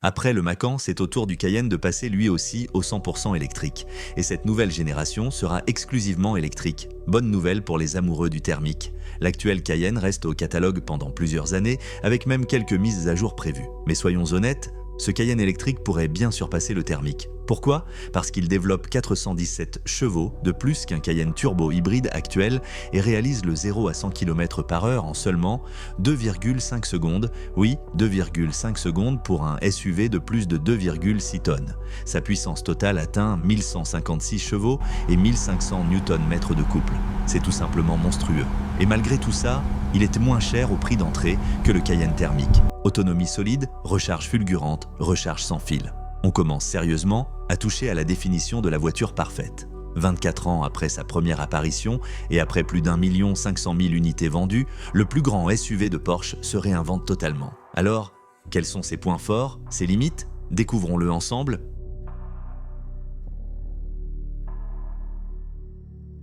Après le Macan, c'est au tour du Cayenne de passer lui aussi au 100% électrique. Et cette nouvelle génération sera exclusivement électrique. Bonne nouvelle pour les amoureux du thermique. L'actuel Cayenne reste au catalogue pendant plusieurs années, avec même quelques mises à jour prévues. Mais soyons honnêtes, ce Cayenne électrique pourrait bien surpasser le thermique. Pourquoi? Parce qu'il développe 417 chevaux de plus qu'un Cayenne turbo hybride actuel et réalise le 0 à 100 km/h en seulement 2,5 secondes. Oui, 2,5 secondes pour un SUV de plus de 2,6 tonnes. Sa puissance totale atteint 1156 chevaux et 1500 Nm de couple. C'est tout simplement monstrueux. Et malgré tout ça, il est moins cher au prix d'entrée que le Cayenne thermique. Autonomie solide, recharge fulgurante, recharge sans fil. On commence sérieusement à toucher à la définition de la voiture parfaite. 24 ans après sa première apparition et après plus d'1 500 000 unités vendues, le plus grand SUV de Porsche se réinvente totalement. Alors, quels sont ses points forts, ses limites? Découvrons-le ensemble.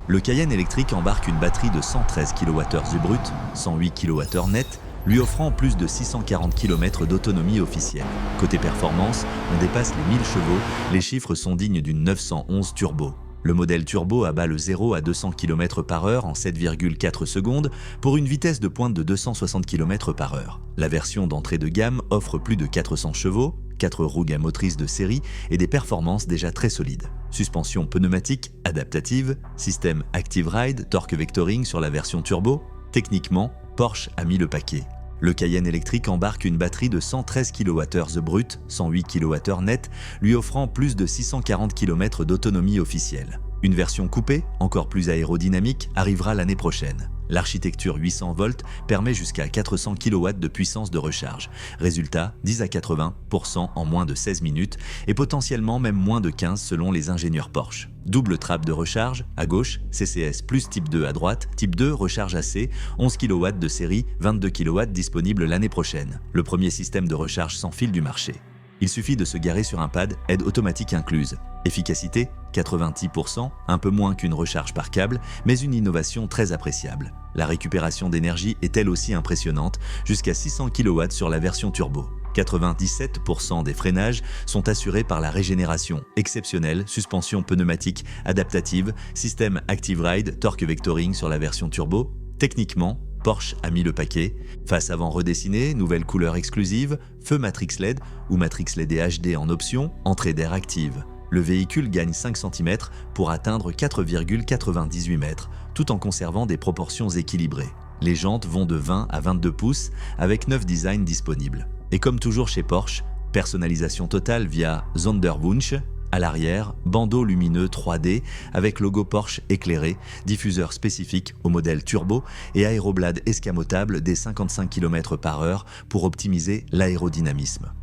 Le Cayenne électrique embarque une batterie de 113 kWh brut, 108 kWh net, lui offrant plus de 640 km d'autonomie officielle. Côté performance, on dépasse les 1000 chevaux, les chiffres sont dignes d'une 911 turbo. Le modèle turbo abat le 0 à 200 km/h en 7,4 secondes pour une vitesse de pointe de 260 km/h. La version d'entrée de gamme offre plus de 400 chevaux, 4 roues à motrices de série et des performances déjà très solides. Suspension pneumatique adaptative, système Active Ride, torque vectoring sur la version turbo. Techniquement, Porsche a mis le paquet. Le Cayenne électrique embarque une batterie de 113 kWh brut, 108 kWh net, lui offrant plus de 640 km d'autonomie officielle. Une version coupée, encore plus aérodynamique, arrivera l'année prochaine. L'architecture 800 volts permet jusqu'à 400 kW de puissance de recharge. Résultat, 10 à 80% en moins de 16 minutes et potentiellement même moins de 15 selon les ingénieurs Porsche. Double trappe de recharge, à gauche, CCS plus type 2 à droite, type 2 recharge AC, 11 kW de série, 22 kW disponible l'année prochaine. Le premier système de recharge sans fil du marché. Il suffit de se garer sur un pad, aide automatique incluse. Efficacité, 90%, un peu moins qu'une recharge par câble, mais une innovation très appréciable. La récupération d'énergie est elle aussi impressionnante, jusqu'à 600 kW sur la version turbo. 97% des freinages sont assurés par la régénération exceptionnelle, suspension pneumatique adaptative, système Active Ride, torque vectoring sur la version turbo. Techniquement, Porsche a mis le paquet. Face avant redessiné, nouvelle couleur exclusive, feu Matrix LED ou Matrix LED et HD en option, entrée d'air active. Le véhicule gagne 5 cm pour atteindre 4,98 m, tout en conservant des proportions équilibrées. Les jantes vont de 20 à 22 pouces avec 9 designs disponibles. Et comme toujours chez Porsche, personnalisation totale via Sonderwunsch. À l'arrière, bandeau lumineux 3D avec logo Porsche éclairé, diffuseur spécifique au modèle turbo et aéroblade escamotable des 55 km/h pour optimiser l'aérodynamisme.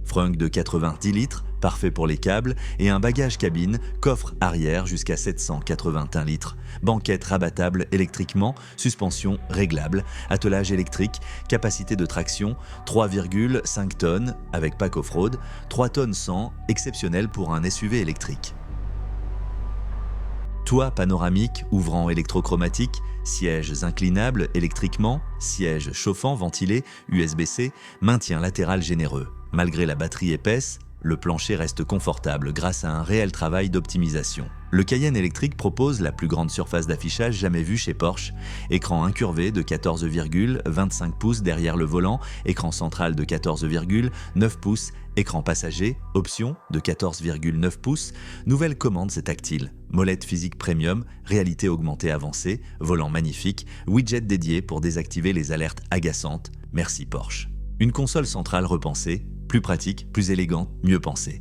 Frunk de 90 litres, parfait pour les câbles, et un bagage cabine, coffre arrière jusqu'à 781 litres, banquette rabattable électriquement, suspension réglable, attelage électrique, capacité de traction 3,5 tonnes avec pack off-road, 3 tonnes 100, exceptionnel pour un SUV électrique. Toit panoramique ouvrant électrochromatique, sièges inclinables électriquement, sièges chauffants ventilés USB-C, maintien latéral généreux. Malgré la batterie épaisse, le plancher reste confortable grâce à un réel travail d'optimisation. Le Cayenne électrique propose la plus grande surface d'affichage jamais vue chez Porsche. Écran incurvé de 14,25 pouces derrière le volant, écran central de 14,9 pouces, écran passager, option de 14,9 pouces, nouvelle commande tactile, molette physique premium, réalité augmentée avancée, volant magnifique, widget dédié pour désactiver les alertes agaçantes. Merci Porsche. Une console centrale repensée, plus pratique, plus élégante, mieux pensée.